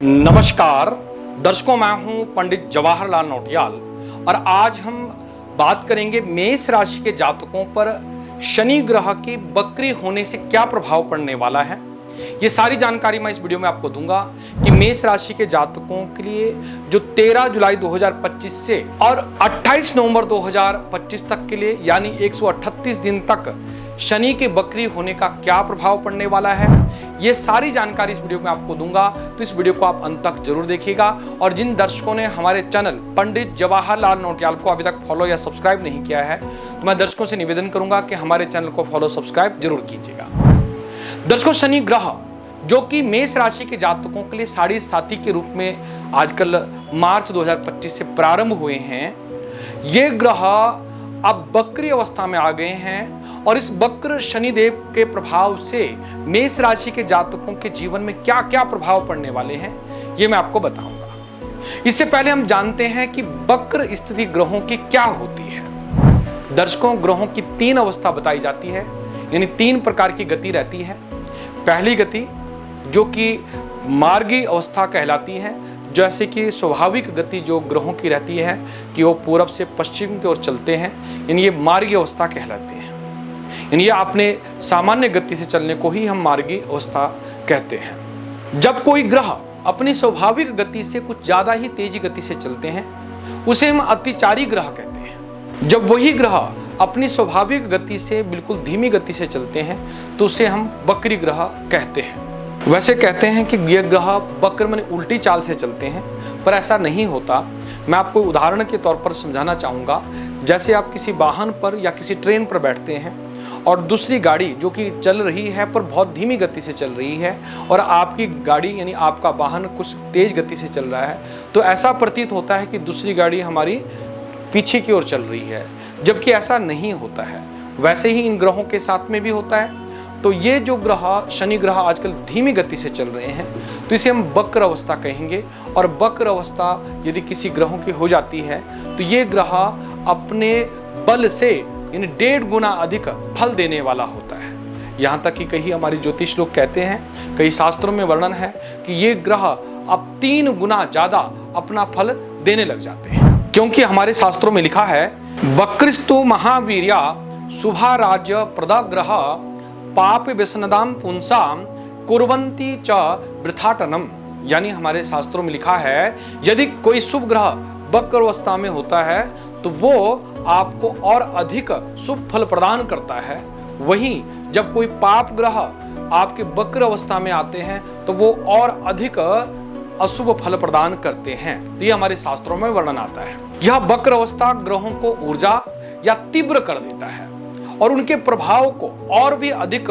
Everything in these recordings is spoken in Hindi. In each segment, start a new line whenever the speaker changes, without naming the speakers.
नमस्कार दर्शकों, मैं हूं पंडित जवाहरलाल नौटियाल और आज हम बात करेंगे मेष राशि के जातकों पर शनि ग्रह की वक्री होने से क्या प्रभाव पड़ने वाला है। ये सारी जानकारी मैं इस वीडियो में आपको दूंगा कि मेष राशि के जातकों के लिए जो 13 जुलाई 2025 से और 28 नवंबर 2025 तक के लिए यानी 138 दिन तक शनि के वक्री होने का क्या प्रभाव पड़ने वाला है, ये सारी जानकारी इस वीडियो में आपको दूंगा। तो इस वीडियो को आप अंत तक जरूर देखिएगा और जिन दर्शकों ने हमारे चैनल पंडित जवाहरलाल नौटियाल को अभी तक फॉलो या सब्सक्राइब नहीं किया है तो मैं दर्शकों से निवेदन करूंगा कि हमारे चैनल को फॉलो सब्सक्राइब जरूर कीजिएगा। दर्शकों, शनि ग्रह जो कि मेष राशि के जातकों के लिए साढ़े साथी के रूप में आजकल मार्च 2025 से प्रारंभ हुए हैं, ये ग्रह अब वक्री अवस्था में आ गए हैं और इस वक्र शनिदेव के प्रभाव से मेष राशि के जातकों के जीवन में क्या क्या प्रभाव पड़ने वाले हैं ये मैं आपको बताऊंगा। इससे पहले हम जानते हैं कि वक्र स्थिति ग्रहों की क्या होती है। दर्शकों, ग्रहों की तीन अवस्था बताई जाती है, यानी तीन प्रकार की गति रहती है। पहली गति जो कि मार्गी अवस्था कहलाती है, जैसे कि स्वाभाविक गति जो ग्रहों की रहती है कि वो पूरब से पश्चिम की ओर चलते हैं, यानी ये मार्गी अवस्था कहलाती है। यानी ये अपने सामान्य गति से चलने को ही हम मार्गी अवस्था कहते हैं। जब कोई ग्रह अपनी स्वाभाविक गति से कुछ ज्यादा ही तेजी गति से चलते हैं उसे हम अतिचारी ग्रह कहते हैं। जब वही ग्रह अपनी स्वाभाविक गति से बिल्कुल धीमी गति से चलते हैं तो उसे हम वक्री ग्रह कहते हैं। वैसे कहते हैं कि ये ग्रह वक्र माने उल्टी चाल से चलते हैं, पर ऐसा नहीं होता। मैं आपको उदाहरण के तौर पर समझाना चाहूँगा। जैसे आप किसी वाहन पर या किसी ट्रेन पर बैठते हैं और दूसरी गाड़ी जो कि चल रही है पर बहुत धीमी गति से चल रही है और आपकी गाड़ी यानी आपका वाहन कुछ तेज गति से चल रहा है, तो ऐसा प्रतीत होता है कि दूसरी गाड़ी हमारी पीछे की ओर चल रही है, जबकि ऐसा नहीं होता है। वैसे ही इन ग्रहों के साथ में भी होता है। तो ये जो ग्रह शनि ग्रह आजकल धीमी गति से चल रहे हैं तो इसे हम वक्र अवस्था कहेंगे। और वक्र अवस्था यदि किसी ग्रहों की हो जाती है तो ये ग्रह अपने बल से यानी 1.5 गुना अधिक फल देने वाला होता है। यहाँ तक कि कई हमारे ज्योतिष लोग कहते हैं, कई शास्त्रों में वर्णन है कि ये ग्रह अब 3 गुना ज्यादा अपना फल देने लग जाते हैं, क्योंकि हमारे शास्त्रों में लिखा है वक्रस्तु महावीर्या शुभा राज्य प्रदग्रह पाप व्यसनदाम पुंसाम कुर्वन्ति च वृथाटनम। यानी हमारे शास्त्रों में लिखा है यदि कोई शुभ ग्रह वक्र अवस्था में होता है तो वो आपको और अधिक शुभ फल प्रदान करता है। वहीं जब कोई पाप ग्रह आपके वक्र अवस्था में आते हैं तो वो और अधिक अशुभ फल प्रदान करते हैं। तो ये हमारे शास्त्रों में वर्णन आता है। यह वक्र अवस्था ग्रहों को ऊर्जा या तीव्र कर देता है और उनके प्रभाव को और भी अधिक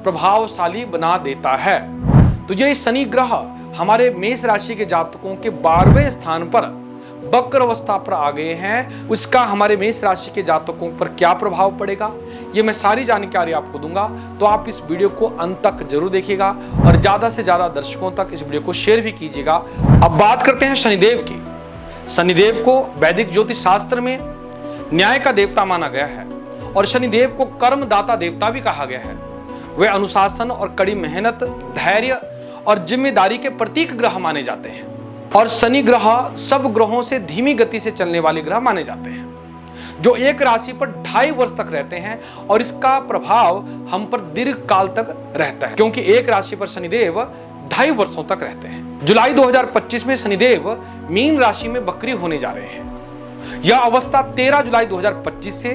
प्रभावशाली बना देता है। तो ये शनि ग्रह हमारे मेष राशि के जातकों के 12वें स्थान पर वक्र अवस्था पर आ गए हैं। उसका हमारे मेष राशि के जातकों पर क्या प्रभाव पड़ेगा ये मैं सारी जानकारी आपको दूंगा। तो आप इस वीडियो को अंत तक जरूर देखिएगा और ज्यादा से ज्यादा दर्शकों तक इस वीडियो को शेयर भी कीजिएगा। अब बात करते हैं शनिदेव की। शनिदेव को वैदिक ज्योतिष शास्त्र में न्याय का देवता माना गया है और शनिदेव को कर्मदाता देवता भी कहा गया है। वे अनुशासन और कड़ी मेहनत, धैर्य और जिम्मेदारी के प्रतीक ग्रह माने जाते हैं और शनि ग्रह सब ग्रहों से धीमी गति से चलने वाले ग्रह माने जाते हैं जो एक राशि पर 2.5 वर्ष तक रहते हैं और इसका प्रभाव हम पर दीर्घ काल तक रहता है, क्योंकि एक राशि पर शनिदेव 2.5 वर्षों तक रहते हैं। जुलाई 2025 में शनिदेव मीन राशि में वक्री होने जा रहे हैं। यह अवस्था 13 जुलाई 2025 से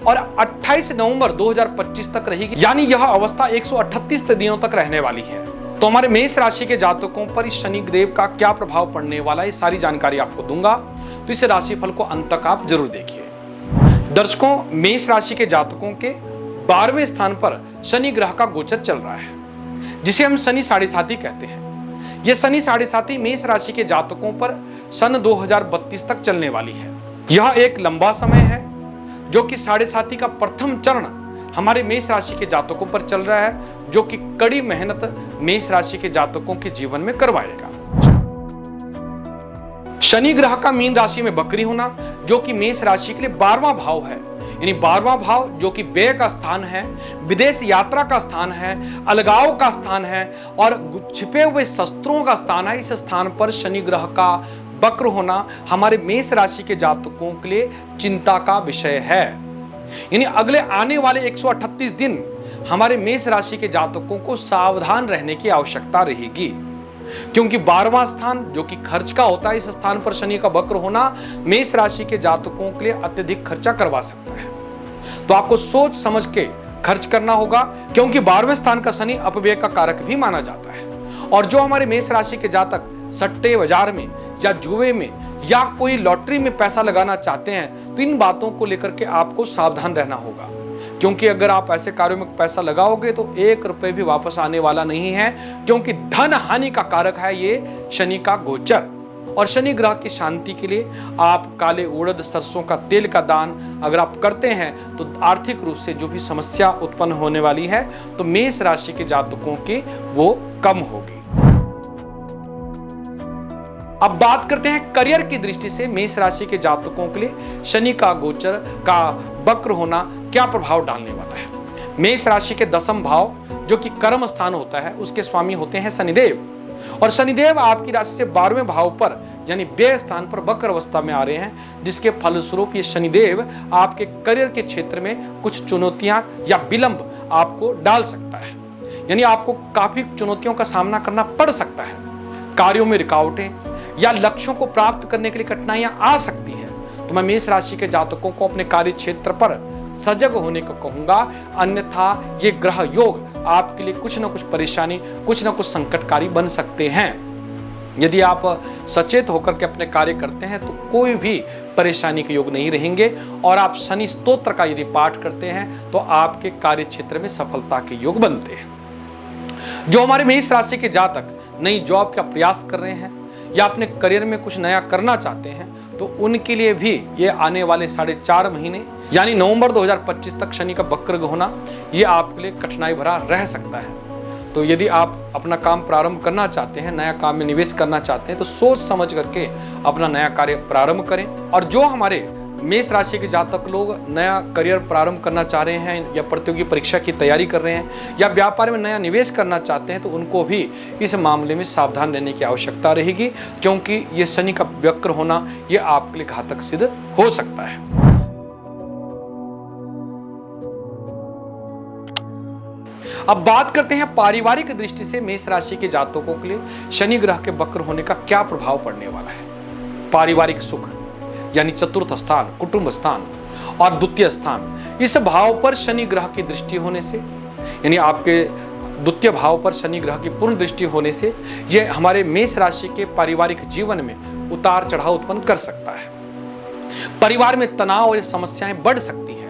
और 28 नवंबर 2025 तक रहेगी, यानी यह अवस्था 138 दिनों तक रहने वाली है। तो हमारे मेष राशि के जातकों पर इस शनि ग्रह का क्या प्रभाव पड़ने वाला है, ये सारी जानकारी आपको दूंगा। तो इस राशिफल को अंत तक आप जरूर देखिए। दर्शकों, मेष राशि के जातकों के 12वें स्थान पर शनि ग्रह का गोचर चल रहा है, जिसे हम शनि साढ़े साथी कहते हैं। यह शनि साढ़े साथी मेष राशि के जातकों पर सन 2032 तक चलने वाली है। यह एक लंबा समय है जो कि साढ़े साथी का प्रथम चरण हमारे मेष राशि के जातकों पर चल रहा है, जो कि कड़ी मेहनत मेष राशि के जातकों के जीवन में करवाएगा। शनि ग्रह का मीन राशि में वक्री होना जो कि मेष राशि के लिए 12वां भाव है, यानी 12वां भाव जो कि व्यय का स्थान है, विदेश यात्रा का स्थान है, अलगाव का स्थान है और छिपे हुए शस्त्रों का स्थान है। इस स्थान पर शनि ग्रह का वक्र होना हमारे मेष राशि के जातकों के लिए चिंता का विषय है। यानी अगले आने वाले 138 दिन हमारे मेष राशि के जातकों को सावधान रहने की आवश्यकता रहेगी, क्योंकि 12वां स्थान जो कि खर्च का होता है, इस स्थान पर शनि का वक्र होना मेष राशि के जातकों के लिए अत्यधिक खर्चा करवा सकता है। तो आपको सोच समझ के खर्च करना होगा, क्योंकि 12वें स्थान का शनि अपव्यय का कारक भी माना जाता है। और जो हमारे मेष राशि के जातक सट्टे बाजार में या जुए में या कोई लॉटरी में पैसा लगाना चाहते हैं, तो इन बातों को लेकर के आपको सावधान रहना होगा, क्योंकि अगर आप ऐसे कार्यों में पैसा लगाओगे तो 1 रुपए भी वापस आने वाला नहीं है, क्योंकि धन हानि का कारक है ये शनि का गोचर। और शनि ग्रह की शांति के लिए आप काले उड़द सरसों का तेल का दान अगर आप करते हैं तो आर्थिक रूप से जो भी समस्या उत्पन्न होने वाली है तो मेष राशि के जातकों की वो कम होगी। अब बात करते हैं करियर की दृष्टि से मेष राशि के जातकों के लिए शनि का गोचर का वक्र होना क्या प्रभाव डालने वाला है। मेष राशि के 10वां भाव जो कि कर्म स्थान होता है, उसके स्वामी होते हैं शनिदेव, और शनिदेव आपकी राशि से 12वें भाव पर यानी व्यय स्थान पर वक्र अवस्था में आ रहे हैं, जिसके फलस्वरूप ये शनिदेव आपके करियर के क्षेत्र में कुछ चुनौतियां या विलंब आपको डाल सकता है। यानी आपको काफी चुनौतियों का सामना करना पड़ सकता है, कार्यों में रुकावटें या लक्ष्यों को प्राप्त करने के लिए कठिनाइयां आ सकती हैं। तो मैं मेष राशि के जातकों को अपने कार्य क्षेत्र पर सजग होने को कहूंगा, अन्यथा ये ग्रह योग आपके लिए कुछ न कुछ परेशानी, कुछ न कुछ संकटकारी बन सकते हैं। यदि आप सचेत होकर के अपने कार्य करते हैं तो कोई भी परेशानी के योग नहीं रहेंगे, और आप शनि स्तोत्र का यदि पाठ करते हैं तो आपके कार्य क्षेत्र में सफलता के योग बनते हैं। जो हमारे मेष राशि के जातक नई जॉब का प्रयास कर रहे हैं या अपने करियर में कुछ नया करना चाहते हैं, तो उनके लिए भी ये आने वाले 4.5 महीने यानी नवंबर 2025 तक शनि का वक्र होना ये आपके लिए कठिनाई भरा रह सकता है। तो यदि आप अपना काम प्रारंभ करना चाहते हैं, नया काम में निवेश करना चाहते हैं, तो सोच समझ करके अपना नया कार्य प्रारंभ करें। और जो हमारे मेष राशि के जातक लोग नया करियर प्रारंभ करना चाह रहे हैं या प्रतियोगी परीक्षा की तैयारी कर रहे हैं या व्यापार में नया निवेश करना चाहते हैं, तो उनको भी इस मामले में सावधान रहने की आवश्यकता रहेगी, क्योंकि ये शनि का वक्र होना ये आपके लिए घातक सिद्ध हो सकता है। अब बात करते हैं पारिवारिक दृष्टि से मेष राशि के जातकों के लिए शनि ग्रह के वक्र होने का क्या प्रभाव पड़ने वाला है। पारिवारिक सुख यानी चतुर्थ स्थान, कुटुंब स्थान और द्वितीय स्थान, इस भाव पर शनि ग्रह की दृष्टि होने से यानी आपके द्वितीय भाव पर शनि ग्रह की पूर्ण दृष्टि होने से यह हमारे मेष राशि के पारिवारिक जीवन में उतार चढ़ाव उत्पन्न कर सकता है। परिवार में तनाव और समस्याएं बढ़ सकती हैं।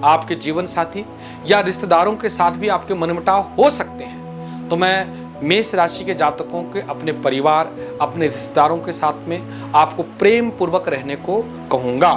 आपके जीवन साथी या रिश्तेदारों के साथ भी आपके मनमुटाव हो सकते हैं। तो मैं मेष राशि के जातकों के अपने परिवार, अपने रिश्तेदारों के साथ में आपको प्रेम पूर्वक रहने को कहूंगा।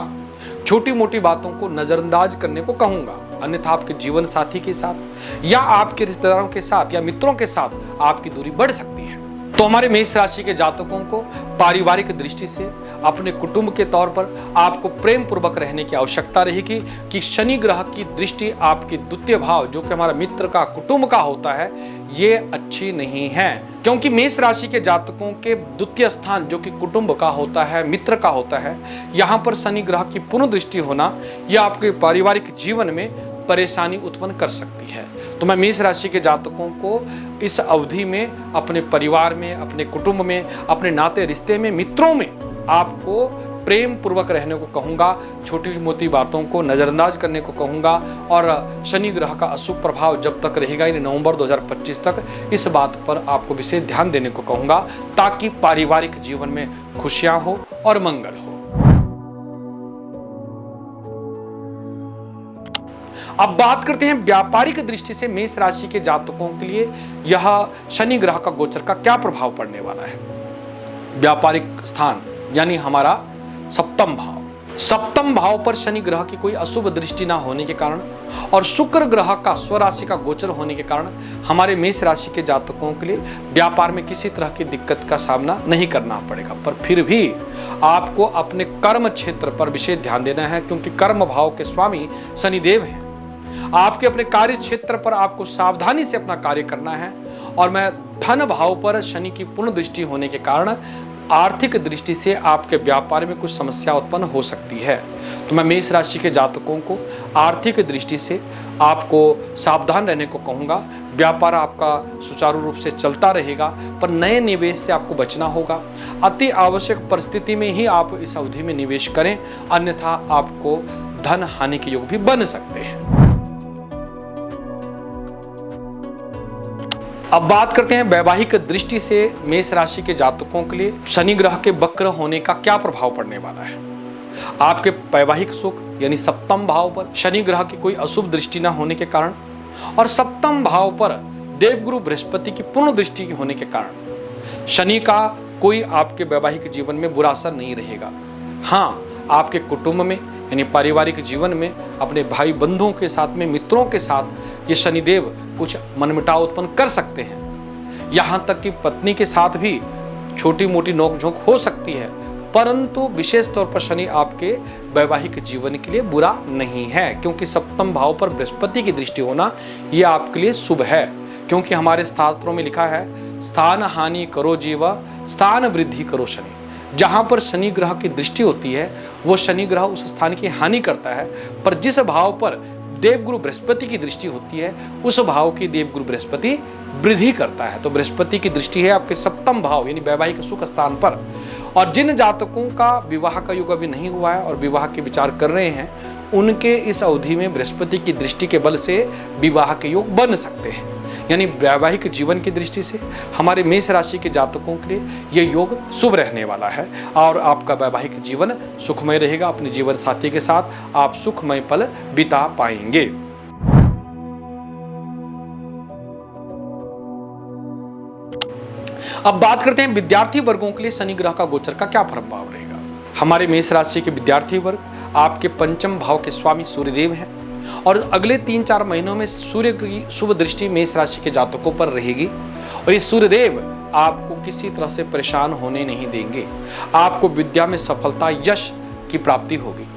छोटी मोटी बातों को नजरअंदाज करने को कहूंगा, अन्यथा आपके जीवन साथी के साथ या आपके रिश्तेदारों के साथ या मित्रों के साथ आपकी दूरी बढ़ सकती है। तो हमारे मेष राशि के जातकों को पारिवारिक दृष्टि से अपने कुटुंब के तौर पर आपको प्रेम पूर्वक रहने की आवश्यकता रहेगी कि शनि ग्रह की दृष्टि आपकी द्वितीय भाव जो कि हमारा मित्र का, कुटुंब का होता है, ये अच्छी नहीं है। क्योंकि मेष राशि के जातकों के द्वितीय स्थान जो कि कुटुंब का होता है, मित्र का होता है, यहाँ पर शनि ग्रह की पूर्ण दृष्टि होना यह आपके पारिवारिक जीवन में परेशानी उत्पन्न कर सकती है। तो मैं मेष राशि के जातकों को इस अवधि में अपने परिवार में, अपने कुटुंब में, अपने नाते रिश्ते में, मित्रों में आपको प्रेम पूर्वक रहने को कहूंगा, छोटी मोटी बातों को नजरअंदाज करने को कहूंगा, और शनि ग्रह का अशुभ प्रभाव जब तक रहेगा यानी नवंबर 2025 तक, इस बात पर आपको विशेष ध्यान देने को कहूंगा ताकि पारिवारिक जीवन में खुशियां हो और मंगल हो। अब बात करते हैं व्यापारिक दृष्टि से मेष राशि के जातकों के लिए यह शनि ग्रह का गोचर का क्या प्रभाव पड़ने वाला है। व्यापारिक स्थान यानी हमारा 7वां भाव, सप्तम भाव पर शनि ग्रह की कोई अशुभ दृष्टि ना होने के कारण और शुक्र ग्रह का स्वराशि का गोचर होने के कारण हमारे मेष राशि के जातकों के लिए व्यापार में किसी तरह की दिक्कत का सामना नहीं करना पड़ेगा। पर फिर भी आपको अपने कर्म क्षेत्र पर विशेष ध्यान देना है, क्योंकि कर्म भाव के स्वामी शनिदेव हैं। आपके अपने कार्य क्षेत्र पर आपको सावधानी से अपना कार्य करना है। और मैं धन भाव पर शनि की पूर्ण दृष्टि होने के कारण आर्थिक दृष्टि से आपके व्यापार में कुछ समस्या उत्पन्न हो सकती है। तो मैं मेष राशि के जातकों को आर्थिक दृष्टि से आपको सावधान रहने को कहूँगा। व्यापार आपका सुचारू रूप से चलता रहेगा, पर नए निवेश से आपको बचना होगा। अति आवश्यक परिस्थिति में ही आप इस अवधि में निवेश करें, अन्यथा आपको धन हानि के योग भी बन सकते हैं। अब बात करते हैं वैवाहिक दृष्टि से मेष राशि के जातकों के लिए शनि ग्रह के वक्र होने का क्या प्रभाव पड़ने वाला है। आपके वैवाहिक सुख यानी सप्तम भाव पर शनि ग्रह की कोई अशुभ दृष्टि न होने के कारण और सप्तम भाव पर देवगुरु बृहस्पति की पूर्ण दृष्टि होने के कारण शनि का कोई आपके वैवाहिक जीवन में बुरा असर नहीं रहेगा। हाँ, आपके कुटुंब में यानी पारिवारिक जीवन में अपने भाई बंधुओं के साथ में, मित्रों के साथ ये शनिदेव कुछ मनमुटाव उत्पन्न कर सकते हैं। यहाँ तक कि पत्नी के साथ भी छोटी मोटी नोकझोंक हो सकती है, परंतु विशेष तौर पर शनि आपके वैवाहिक जीवन के लिए बुरा नहीं है, क्योंकि सप्तम भाव पर बृहस्पति की दृष्टि होना ये आपके लिए शुभ है। क्योंकि हमारे शास्त्रों में लिखा है, स्थान हानि करो जीवा, स्थान वृद्धि करो शनि। जहां पर शनि ग्रह की दृष्टि होती है वो शनि ग्रह उस स्थान की हानि करता है, पर जिस भाव पर देवगुरु बृहस्पति की दृष्टि होती है उस भाव की देवगुरु बृहस्पति वृद्धि करता है। तो बृहस्पति की दृष्टि है आपके सप्तम भाव यानी वैवाहिक सुख स्थान पर। और जिन जातकों का विवाह का योग अभी नहीं हुआ है और विवाह के विचार कर रहे हैं, उनके इस अवधि में बृहस्पति की दृष्टि के बल से विवाह के योग बन सकते हैं। यानी वैवाहिक जीवन की दृष्टि से हमारे मेष राशि के जातकों के लिए यह योग शुभ रहने वाला है और आपका वैवाहिक जीवन सुखमय रहेगा। अपने जीवन साथी के साथ आप सुखमय पल बिता पाएंगे। अब बात करते हैं विद्यार्थी वर्गों के लिए शनि ग्रह का गोचर का क्या प्रभाव रहेगा। हमारे मेष राशि के विद्यार्थी वर्ग आपके पंचम भाव के स्वामी सूर्यदेव हैं और अगले 3-4 महीनों में सूर्य की शुभ दृष्टि मेष राशि के जातकों पर रहेगी। और ये सूर्यदेव आपको किसी तरह से परेशान होने नहीं देंगे। आपको विद्या में सफलता, यश की प्राप्ति होगी।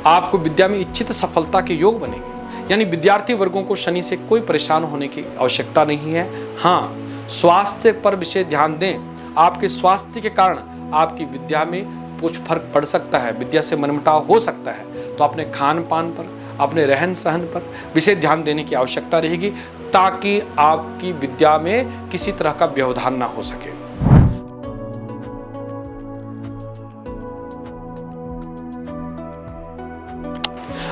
आपको विद्या में इच्छित सफलता के योग बनेंगे। यानी विद्यार्थी वर्गों को शनि से कोई परेशान होने की आवश्यकता नहीं है। हाँ, स्वास्थ्य पर विशेष ध्यान दें। आपके स्वास्थ्य के कारण आपकी विद्या में कुछ फर्क पड़ सकता है, विद्या से मनमुटाव हो सकता है। तो अपने खान पान पर, अपने रहन सहन पर विशेष ध्यान देने की आवश्यकता रहेगी, ताकि आपकी विद्या में किसी तरह का व्यवधान ना हो सके।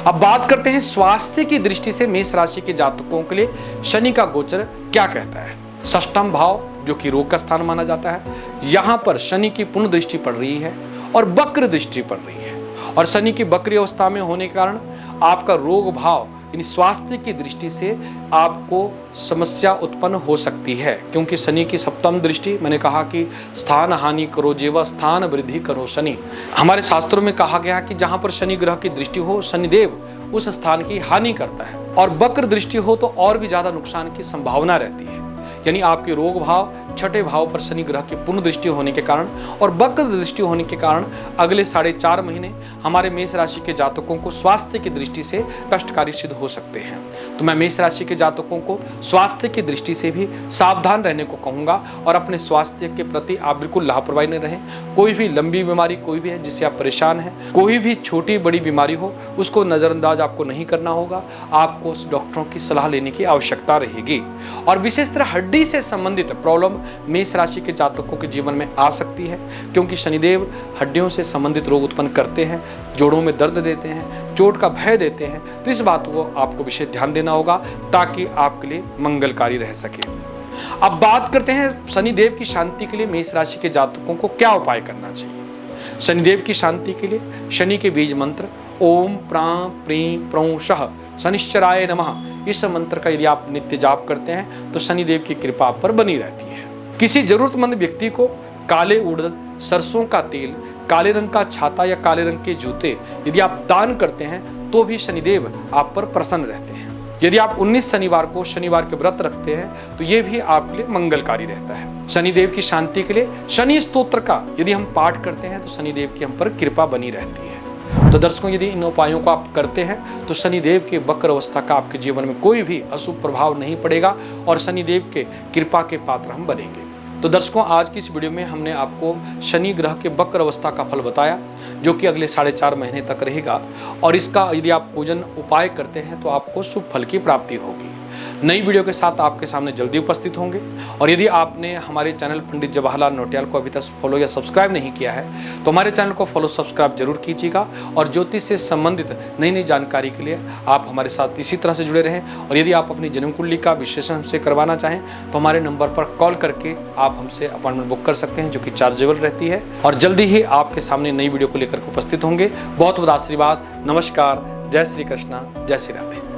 अब बात करते हैं स्वास्थ्य की दृष्टि से मेष राशि के जातकों के लिए शनि का गोचर क्या कहता है। षष्ठम भाव जो कि रोग का स्थान माना जाता है, यहां पर शनि की पूर्ण दृष्टि पड़ रही है और वक्र दृष्टि पड़ रही है। और शनि की वक्री अवस्था में होने के कारण आपका रोग भाव यानी स्वास्थ्य की दृष्टि से आपको समस्या उत्पन्न हो सकती है, क्योंकि शनि की सप्तम दृष्टि, मैंने कहा कि स्थान हानि करो जेवा, स्थान वृद्धि करो शनि। हमारे शास्त्रों में कहा गया कि जहां पर शनि ग्रह की दृष्टि हो, शनिदेव उस स्थान की हानि करता है। और वक्र दृष्टि हो तो और भी ज्यादा नुकसान की संभावना रहती है। यानी आपके रोग भाव छठे भाव पर शनि ग्रह की पूर्ण दृष्टि होने के कारण और वक्र दृष्टि होने के कारण अगले 4.5 महीने हमारे मेष राशि के जातकों को स्वास्थ्य की दृष्टि से कष्टकारी सिद्ध हो सकते हैं। तो मैं मेष राशि के जातकों को स्वास्थ्य की दृष्टि से भी सावधान रहने को कहूंगा और अपने स्वास्थ्य के प्रति आप बिल्कुल लापरवाही न रहें। कोई भी लंबी बीमारी कोई भी है जिससे आप परेशान हैं, कोई भी छोटी बड़ी बीमारी हो, उसको नजरअंदाज आपको नहीं करना होगा। आपको डॉक्टरों की सलाह लेने की आवश्यकता रहेगी। और विशेष तरह हड्डी से संबंधित प्रॉब्लम मेष राशि के जातकों के जीवन में आ सकती है, क्योंकि शनिदेव हड्डियों से संबंधित रोग उत्पन्न करते हैं, जोड़ों में दर्द देते हैं, चोट का भय देते हैं। तो इस बात को आपको विशेष ध्यान देना होगा ताकि आपके लिए मंगलकारी रह सके। अब बात करते हैं शनिदेव की शांति के लिए मेष राशि के जातकों को क्या उपाय करना चाहिए। शनिदेव की शांति के लिए शनि के बीज मंत्र ओम प्रां प्रीं प्रौं शः शनिश्चराय नमः, इस मंत्र का यदि आप नित्य जाप करते हैं तो शनिदेव की कृपा आप पर बनी रहती है। किसी जरूरतमंद व्यक्ति को काले उड़द, सरसों का तेल, काले रंग का छाता या काले रंग के जूते यदि आप दान करते हैं तो भी शनिदेव आप पर प्रसन्न रहते हैं। यदि आप 19 शनिवार को शनिवार के व्रत रखते हैं तो ये भी आपके लिए मंगलकारी रहता है। शनिदेव की शांति के लिए शनि स्तोत्र का यदि हम पाठ करते हैं तो शनिदेव की हम पर कृपा बनी रहती है। तो दर्शकों, यदि इन उपायों को आप करते हैं तो शनिदेव के वक्र अवस्था का आपके जीवन में कोई भी अशुभ प्रभाव नहीं पड़ेगा और शनिदेव के कृपा के पात्र हम बनेंगे। तो दर्शकों, आज की इस वीडियो में हमने आपको शनि ग्रह के वक्र अवस्था का फल बताया, जो कि अगले 4.5 महीने तक रहेगा और इसका यदि आप पूजन उपाय करते हैं तो आपको शुभ फल की प्राप्ति होगी। नई वीडियो के साथ आपके सामने जल्दी उपस्थित होंगे और यदि आपने हमारे चैनल पंडित जवाहरलाल नौटियाल को अभी तक फॉलो या सब्सक्राइब नहीं किया है तो हमारे चैनल को फॉलो सब्सक्राइब जरूर कीजिएगा और ज्योतिष से संबंधित नई नई जानकारी के लिए आप हमारे साथ इसी तरह से जुड़े रहें। और यदि आप अपनी जन्म कुंडली का विश्लेषण हमसे करवाना चाहें तो हमारे नंबर पर कॉल करके आप हमसे अपॉइंटमेंट बुक कर सकते हैं, जो कि चार्जेबल रहती है। और जल्दी ही आपके सामने नई वीडियो को लेकर उपस्थित होंगे। बहुत बहुत आशीर्वाद। नमस्कार। जय श्री कृष्णा। जय श्री राधे।